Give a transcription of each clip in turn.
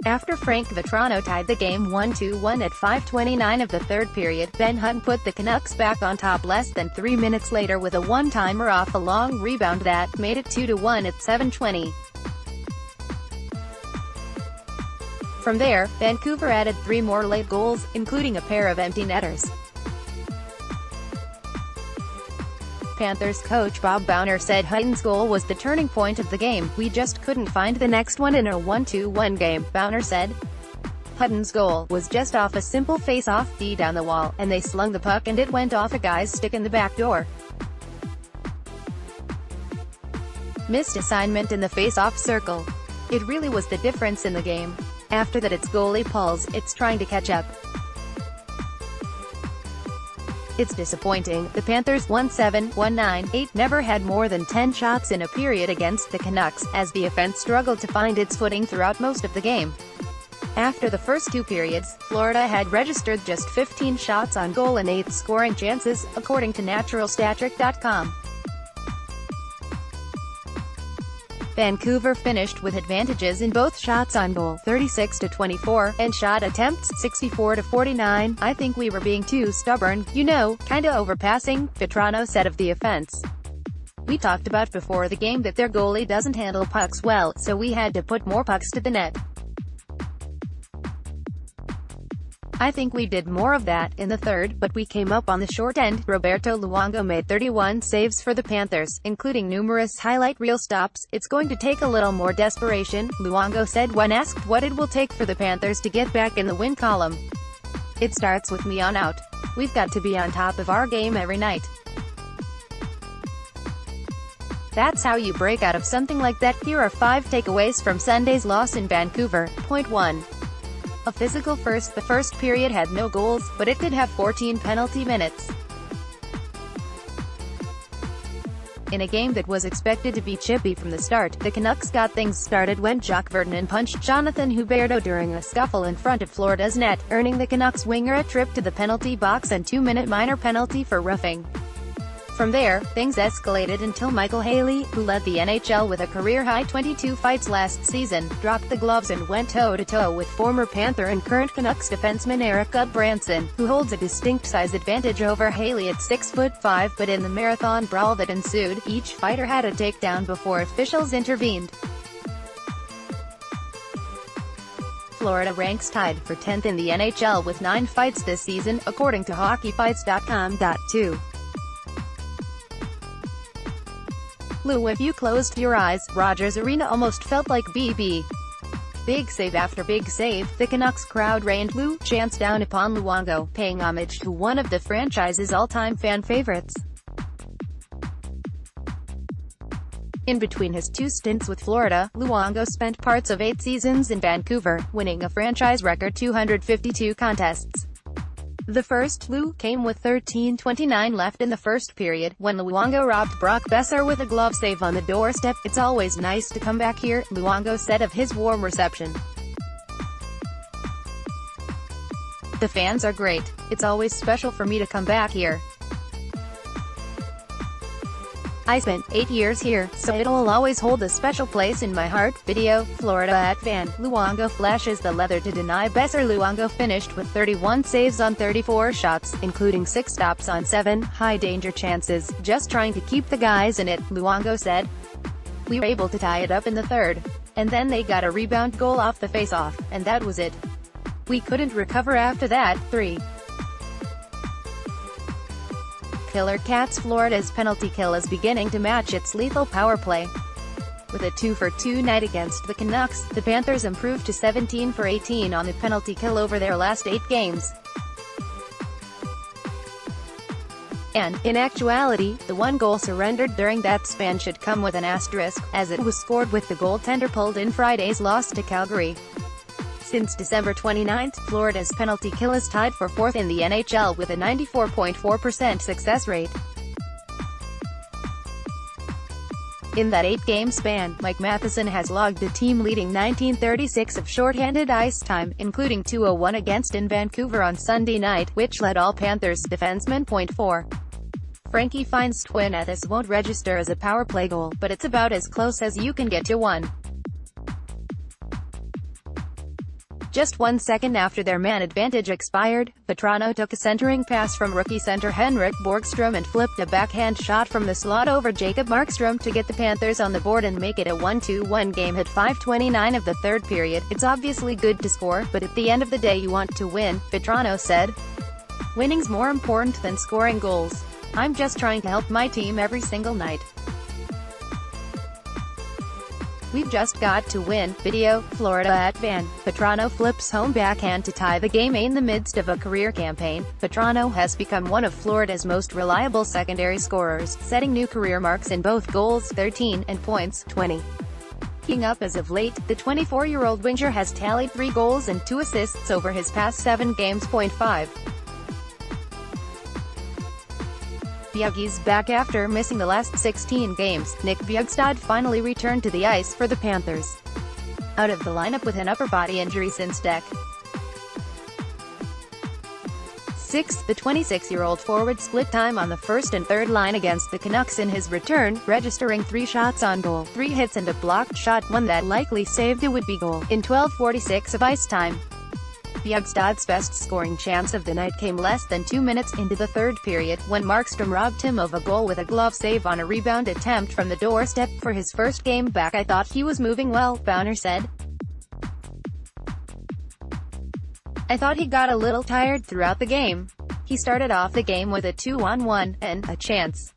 After Frank Vatrano tied the game 1-1 at 5:29 of the third period, Ben Hutton put the Canucks back on top less than 3 minutes later with a one-timer off a long rebound that made it 2-1 at 7:20. From there, Vancouver added 3 more late goals, including a pair of empty netters. Panthers coach Bob Boughner said Hutton's goal was the turning point of the game. "We just couldn't find the next one in a 1-2-1 game," Boughner said. Hutton's goal was just off a simple face-off D down the wall, and they slung the puck and it went off a guy's stick in the back door. Missed assignment in the face-off circle. It really was the difference in the game. After that it's goalie pulls, it's trying to catch up. It's disappointing. The Panthers 1-7-1-9-8 never had more than 10 shots in a period against the Canucks, as the offense struggled to find its footing throughout most of the game. After the first 2 periods, Florida had registered just 15 shots on goal and 8 scoring chances, according to naturalstatric.com. Vancouver finished with advantages in both shots on goal, 36-24, and shot attempts, 64-49. "I think we were being too stubborn, kinda overpassing," Vatrano said of the offense. "We talked about before the game that their goalie doesn't handle pucks well, so we had to put more pucks to the net. I think we did more of that in the third, but we came up on the short end." Roberto Luongo made 31 saves for the Panthers, including numerous highlight reel stops. "It's going to take a little more desperation," Luongo said when asked what it will take for the Panthers to get back in the win column. "It starts with me on out. We've got to be on top of our game every night. That's how you break out of something like that." Here are 5 takeaways from Sunday's loss in Vancouver. Point 1. A physical first. The first period had no goals, but it did have 14 penalty minutes. In a game that was expected to be chippy from the start, the Canucks got things started when Jacques Vernon punched Jonathan Huberdeau during a scuffle in front of Florida's net, earning the Canucks winger a trip to the penalty box and 2-minute minor penalty for roughing. From there, things escalated until Michael Haley, who led the NHL with a career-high 22 fights last season, dropped the gloves and went toe-to-toe with former Panther and current Canucks defenseman Erik Gudbranson, who holds a distinct size advantage over Haley at 6'5", but in the marathon brawl that ensued, each fighter had a takedown before officials intervened. Florida ranks tied for 10th in the NHL with 9 fights this season, according to hockeyfights.com. 2. Lou, if you closed your eyes, Rogers Arena almost felt like BB. Big save after big save, the Canucks crowd rained Lou chants down upon Luongo, paying homage to one of the franchise's all-time fan favorites. In between his 2 stints with Florida, Luongo spent parts of 8 seasons in Vancouver, winning a franchise record 252 contests. The first, Lou, came with 13:29 left in the first period, when Luongo robbed Brock Besser with a glove save on the doorstep. "It's always nice to come back here," Luongo said of his warm reception. "The fans are great. It's always special for me to come back here. I spent 8 years here, so it'll always hold a special place in my heart." Video, Florida at Van. Luongo flashes the leather to deny Besser. Luongo finished with 31 saves on 34 shots, including 6 stops on 7 high-danger chances, just trying to keep the guys in it, Luongo said. "We were able to tie it up in the third. And then they got a rebound goal off the face-off, and that was it. We couldn't recover after that." 3. Killer Cats. Florida's penalty kill is beginning to match its lethal power play. With a 2-for-2 night against the Canucks, the Panthers improved to 17-for-18 on the penalty kill over their last 8 games. And, in actuality, the 1 goal surrendered during that span should come with an asterisk, as it was scored with the goaltender pulled in Friday's loss to Calgary. Since December 29, Florida's penalty kill is tied for 4th in the NHL with a 94.4% success rate. In that 8-game span, Mike Matheson has logged a team-leading 19:36 of shorthanded ice time, including 2:01 against in Vancouver on Sunday night, which led all Panthers defensemen. Point 4. Frankie finds twin at this won't register as a power play goal, but it's about as close as you can get to one. Just 1 second after their man advantage expired, Vatrano took a centering pass from rookie center Henrik Borgstrom and flipped a backhand shot from the slot over Jacob Markstrom to get the Panthers on the board and make it a 1-2-1 game at 5:29 of the third period. It's obviously good to score, but at the end of the day you want to win, Vatrano said. Winning's more important than scoring goals. I'm just trying to help my team every single night. We've just got to win. Video, Florida at Vatrano flips home backhand to tie the game. In the midst of a career campaign, Vatrano has become one of Florida's most reliable secondary scorers, setting new career marks in both goals, 13, and points, 20. Keeping up as of late, the 24-year-old winger has tallied 3 goals and 2 assists over his past 7 games. 5. Bjugstad's back after missing the last 16 games. Nick Bjugstad finally returned to the ice for the Panthers. Out of the lineup with an upper body injury since Dec. 6. The 26-year-old forward split time on the first and third line against the Canucks in his return, registering 3 shots on goal, 3 hits and a blocked shot, one that likely saved a would-be goal, in 12:46 of ice time. Bjugstad's best scoring chance of the night came less than 2 minutes into the third period, when Markstrom robbed him of a goal with a glove save on a rebound attempt from the doorstep. For his first game back, I thought he was moving well, Boughner said. I thought he got a little tired throughout the game. He started off the game with a 2-on-1, and a chance.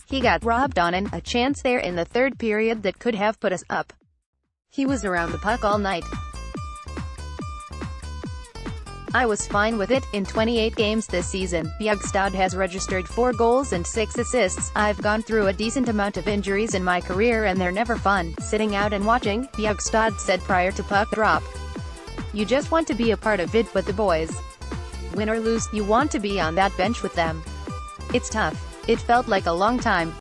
He got robbed on a chance there in the third period that could have put us up. He was around the puck all night. I was fine with it. In 28 games this season, Bjugstad has registered 4 goals and 6 assists. I've gone through a decent amount of injuries in my career and they're never fun. Sitting out and watching, Bjugstad said prior to puck drop. You just want to be a part of it with the boys. Win or lose, you want to be on that bench with them. It's tough. It felt like a long time.